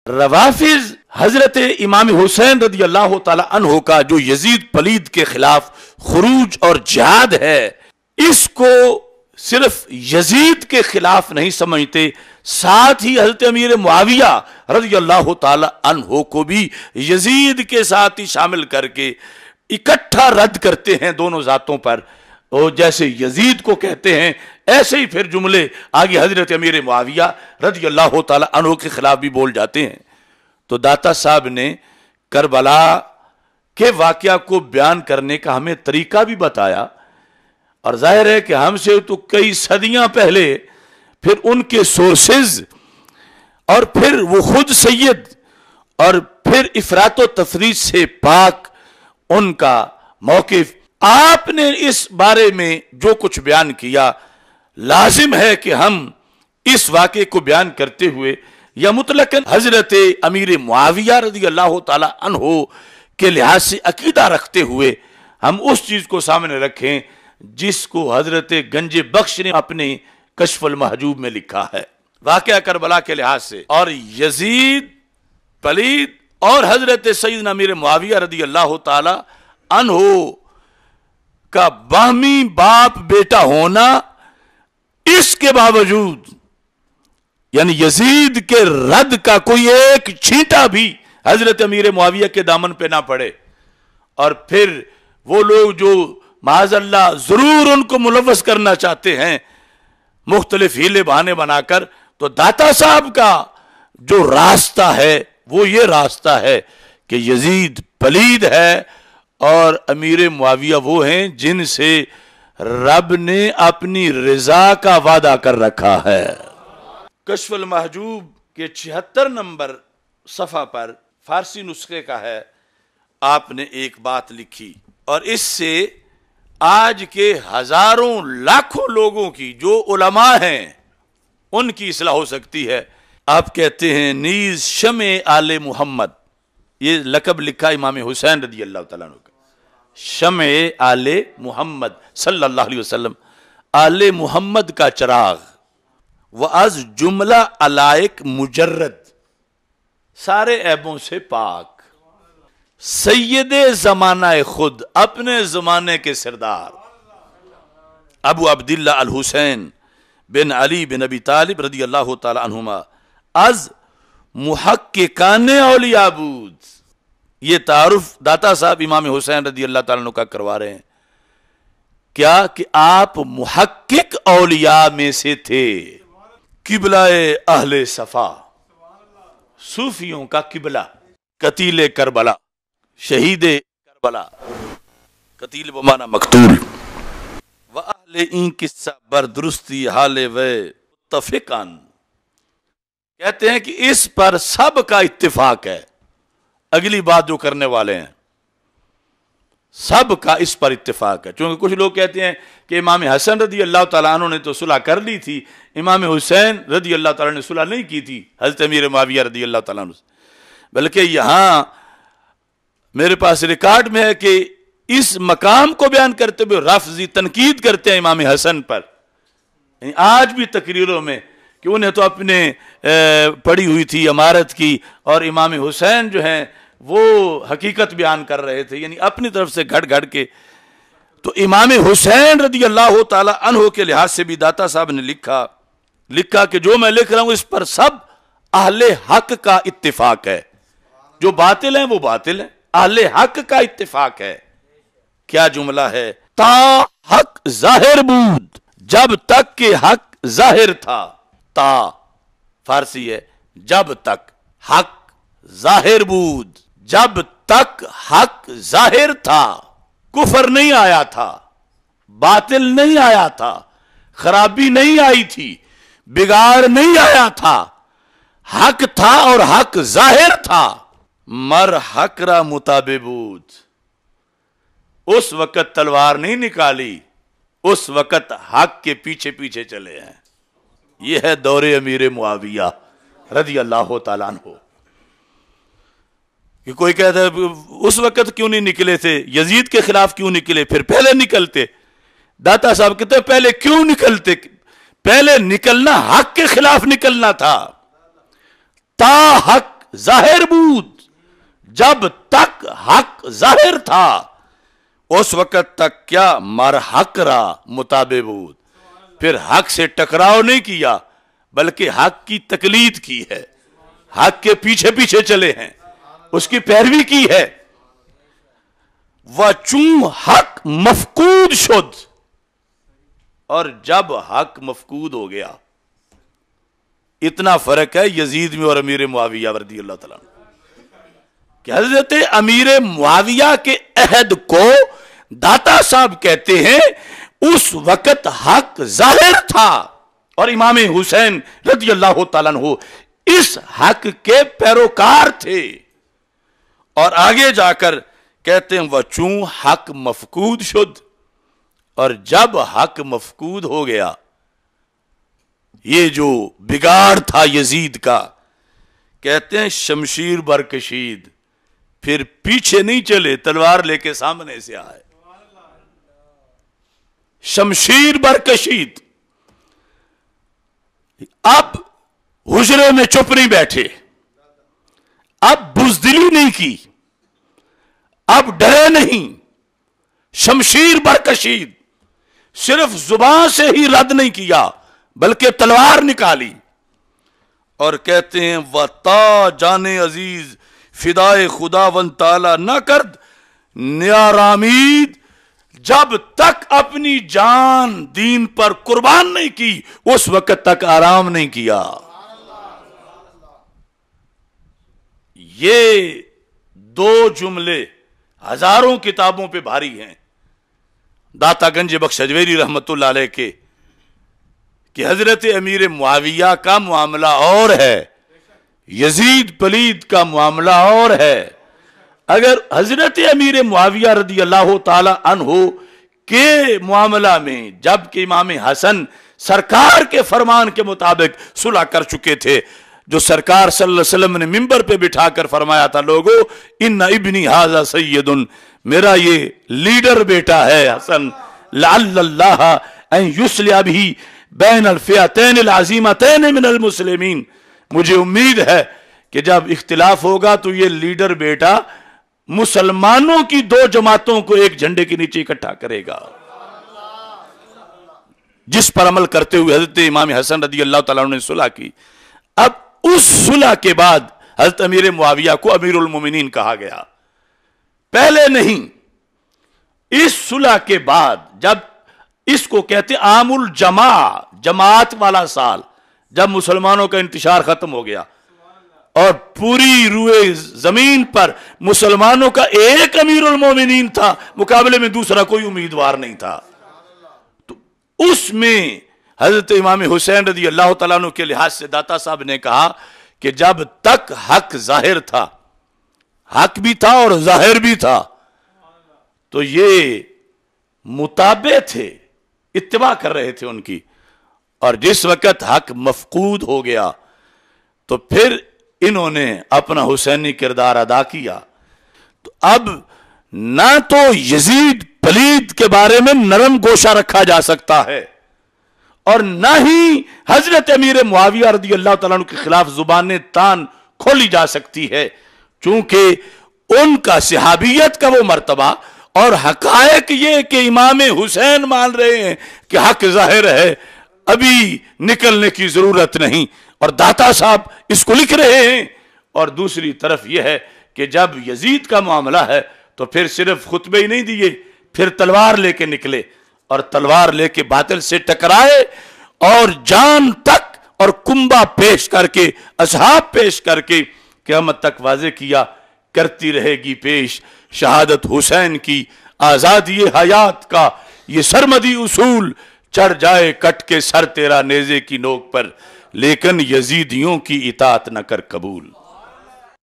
روافض حضرت امام حسین رضی اللہ تعالی عنہ کا جو یزید پلید کے خلاف خروج اور جہاد ہے، اس کو صرف یزید کے خلاف نہیں سمجھتے، ساتھ ہی حضرت امیر معاویہ رضی اللہ تعالی عنہ کو بھی یزید کے ساتھ ہی شامل کر کے اکٹھا رد کرتے ہیں دونوں ذاتوں پر، اور جیسے یزید کو کہتے ہیں ایسے ہی پھر جملے آگے حضرت امیر معاویہ رضی اللہ تعالی عنہ کے خلاف بھی بول جاتے ہیں۔ تو داتا صاحب نے کربلا کے واقعہ کو بیان کرنے کا ہمیں طریقہ بھی بتایا، اور ظاہر ہے کہ ہم سے تو کئی صدیاں پہلے پھر ان کے سورسز اور پھر وہ خود سید اور پھر افراط و تفریط سے پاک ان کا موقف، آپ نے اس بارے میں جو کچھ بیان کیا، لازم ہے کہ ہم اس واقعے کو بیان کرتے ہوئے یا مطلقاً حضرت امیر معاویہ رضی اللہ تعالی عنہ کے لحاظ سے عقیدہ رکھتے ہوئے ہم اس چیز کو سامنے رکھیں جس کو حضرت گنج بخش نے اپنے کشف المحجوب میں لکھا ہے واقعہ کربلا کے لحاظ سے۔ اور یزید پلید اور حضرت سیدنا امیر معاویہ رضی اللہ تعالی عنہ کا باہمی باپ بیٹا ہونا، اس کے باوجود یعنی یزید کے رد کا کوئی ایک چھینٹا بھی حضرت امیر معاویہ کے دامن پہ نہ پڑے، اور پھر وہ لوگ جو معاذ اللہ ضرور ان کو ملوث کرنا چاہتے ہیں مختلف ہیلے بہانے بنا کر، تو داتا صاحب کا جو راستہ ہے وہ یہ راستہ ہے کہ یزید پلید ہے اور امیر معاویہ وہ ہیں جن سے رب نے اپنی رضا کا وعدہ کر رکھا ہے۔ کشف المحجوب کے 76 نمبر صفحہ پر فارسی نسخے کا ہے، آپ نے ایک بات لکھی، اور اس سے آج کے ہزاروں لاکھوں لوگوں کی جو علماء ہیں ان کی اصلاح ہو سکتی ہے۔ آپ کہتے ہیں نیز شمع آل محمد، یہ لقب لکھا امام حسین رضی اللہ تعالیٰ عنہ کا، شمع آل محمد صلی اللہ علیہ وسلم، آل محمد کا چراغ، وَأَز جملہ علائق مجرد، سارے عیبوں سے پاک، سید زمانہ خود، اپنے زمانے کے سردار ابو عبداللہ الحسین بن علی بن ابی طالب رضی اللہ تعالی عنہما، از محققان اولیاء بود، یہ تعارف داتا صاحب امام حسین رضی اللہ تعالیٰ عنہ کا کروا رہے ہیں، کیا کہ آپ محقق اولیاء میں سے تھے، قبلہ اہل صفا، صوفیوں کا قبلہ، قتیل کربلا، شہید کربلا، قتیل بمعنی مقتول، وَأَهْلِ این قصہ بردرستی حال وے متفقان، کہتے ہیں کہ اس پر سب کا اتفاق ہے، اگلی بات جو کرنے والے ہیں سب کا اس پر اتفاق ہے، چونکہ کچھ لوگ کہتے ہیں کہ امام حسن رضی اللہ تعالیٰ عنہ نے تو صلح کر لی تھی، امام حسین رضی اللہ تعالیٰ نے صلح نہیں کی تھی حضرت امیر معاویہ رضی اللہ تعالیٰ عنہ، بلکہ یہاں میرے پاس ریکارڈ میں ہے کہ اس مقام کو بیان کرتے ہوئے رافضی تنقید کرتے ہیں امام حسن پر، یعنی آج بھی تقریروں میں کہ انہیں تو اپنے پڑھی ہوئی تھی امارت کی، اور امام حسین جو ہیں وہ حقیقت بیان کر رہے تھے، یعنی اپنی طرف سے گھڑ گھڑ کے۔ تو امام حسین رضی اللہ تعالی عنہ کے لحاظ سے بھی داتا صاحب نے لکھا کہ جو میں لکھ رہا ہوں اس پر سب اہل حق کا اتفاق ہے، جو باطل ہیں وہ باطل ہیں، اہل حق کا اتفاق ہے۔ کیا جملہ ہے؟ تا حق ظاہر بود، جب تک کہ حق ظاہر تھا، تا فارسی ہے، جب تک حق ظاہر بود، جب تک حق ظاہر تھا، کفر نہیں آیا تھا، باطل نہیں آیا تھا، خرابی نہیں آئی تھی، بگاڑ نہیں آیا تھا، حق تھا اور حق ظاہر تھا، مر حق را مطابق بود، اس وقت تلوار نہیں نکالی، اس وقت حق کے پیچھے پیچھے چلے ہیں۔ یہ ہے دور امیر معاویہ رضی اللہ تعالیٰ عنہ۔ کہ کوئی کہتا ہے اس وقت کیوں نہیں نکلے تھے، یزید کے خلاف کیوں نکلے، پھر پہلے نکلتے۔ داتا صاحب کہتے ہیں پہلے کیوں نکلتے، پہلے نکلنا حق کے خلاف نکلنا تھا، تا حق ظاہر بود، جب تک حق ظاہر تھا اس وقت تک کیا مر حق را مطابع بود، پھر حق سے ٹکراؤ نہیں کیا بلکہ حق کی تقلید کی ہے، حق کے پیچھے پیچھے چلے ہیں، اس کی پیروی کی ہے۔ وَچوں حق مفقود شد، اور جب حق مفقود ہو گیا، اتنا فرق ہے یزید میں اور امیر معاویہ رضی اللہ تعالیٰ عنہ کہ حضرت امیر معاویہ کے عہد کو داتا صاحب کہتے ہیں اس وقت حق ظاہر تھا، اور امام حسین رضی اللہ تعالیٰ عنہ اس حق کے پیروکار تھے، اور آگے جا کر کہتے ہیں وَچوں حق مفقود شد، اور جب حق مفقود ہو گیا، یہ جو بگاڑ تھا یزید کا، کہتے ہیں شمشیر برکشید، پھر پیچھے نہیں چلے، تلوار لے کے سامنے سے آئے، شمشیر برکشید۔ اب حجرے میں چپ نہیں بیٹھے، اب بزدلی نہیں کی، اب ڈرے نہیں، شمشیر برکشید، صرف زبان سے ہی رد نہیں کیا بلکہ تلوار نکالی، اور کہتے ہیں وَتا جانے عزیز فدائے خداوند تعالی نہ کرد نیارامید، جب تک اپنی جان دین پر قربان نہیں کی اس وقت تک آرام نہیں کیا۔ یہ دو جملے ہزاروں کتابوں پہ بھاری ہیں، داتا گنج بخش اجویری رحمت اللہ علیہ کے، کہ حضرت امیر معاویہ کا معاملہ اور ہے، یزید پلید کا معاملہ اور ہے۔ اگر حضرت امیر معاویہ رضی اللہ تعالی عنہ کے معاملہ میں جبکہ امام حسن سرکار کے فرمان کے مطابق صلح کر چکے تھے، جو سرکار صلی اللہ علیہ وسلم نے منبر پہ بٹھا کر فرمایا تھا لوگو ان ابنی ھذا سید، میرا یہ لیڈر بیٹا ہے حسن، لعل اللہ ان یصلح بہ بین الفئتین العظیمتین من المسلمین، مجھے امید ہے کہ جب اختلاف ہوگا تو یہ لیڈر بیٹا مسلمانوں کی دو جماعتوں کو ایک جھنڈے کے نیچے اکٹھا کرے گا، جس پر عمل کرتے ہوئے حضرت امام حسن رضی اللہ تعالیٰ عنہ نے صلح کی۔ اب اس صلح کے بعد حضرت امیر معاویہ کو امیر المومنین کہا گیا، پہلے نہیں، اس صلح کے بعد جب اس کو کہتے عام الجماع، جماعت والا سال، جب مسلمانوں کا انتشار ختم ہو گیا اور پوری روئے زمین پر مسلمانوں کا ایک امیر المومنین تھا، مقابلے میں دوسرا کوئی امیدوار نہیں تھا، تو اس میں حضرت امام حسین رضی اللہ تعالیٰ عنہ کے لحاظ سے داتا صاحب نے کہا کہ جب تک حق ظاہر تھا، حق بھی تھا اور ظاہر بھی تھا، تو یہ متابع تھے، اتباع کر رہے تھے ان کی، اور جس وقت حق مفقود ہو گیا تو پھر انہوں نے اپنا حسینی کردار ادا کیا۔ تو اب نہ تو یزید پلید کے بارے میں نرم گوشہ رکھا جا سکتا ہے، اور نہ ہی حضرت امیر معاویہ رضی اللہ تعالیٰ عنہ کے خلاف زبان تان کھولی جا سکتی ہے، چونکہ ان کا صحابیت کا وہ مرتبہ اور حقائق یہ کہ امام حسین مان رہے ہیں کہ حق ظاہر ہے، ابھی نکلنے کی ضرورت نہیں، اور داتا صاحب اس کو لکھ رہے ہیں۔ اور دوسری طرف یہ ہے کہ جب یزید کا معاملہ ہے تو پھر صرف خطبے ہی نہیں دیے، پھر تلوار لے کے نکلے، اور تلوار لے کے باطل سے ٹکرائے، اور جان تک اور کنبہ پیش کر کے، اصحاب پیش کر کے قیامت تک واضح کیا، کرتی رہے گی پیش شہادت حسین کی، آزادی حیات کا یہ سرمدی اصول، چڑھ جائے کٹ کے سر تیرا نیزے کی نوک پر، لیکن یزیدیوں کی اطاعت نہ کر قبول۔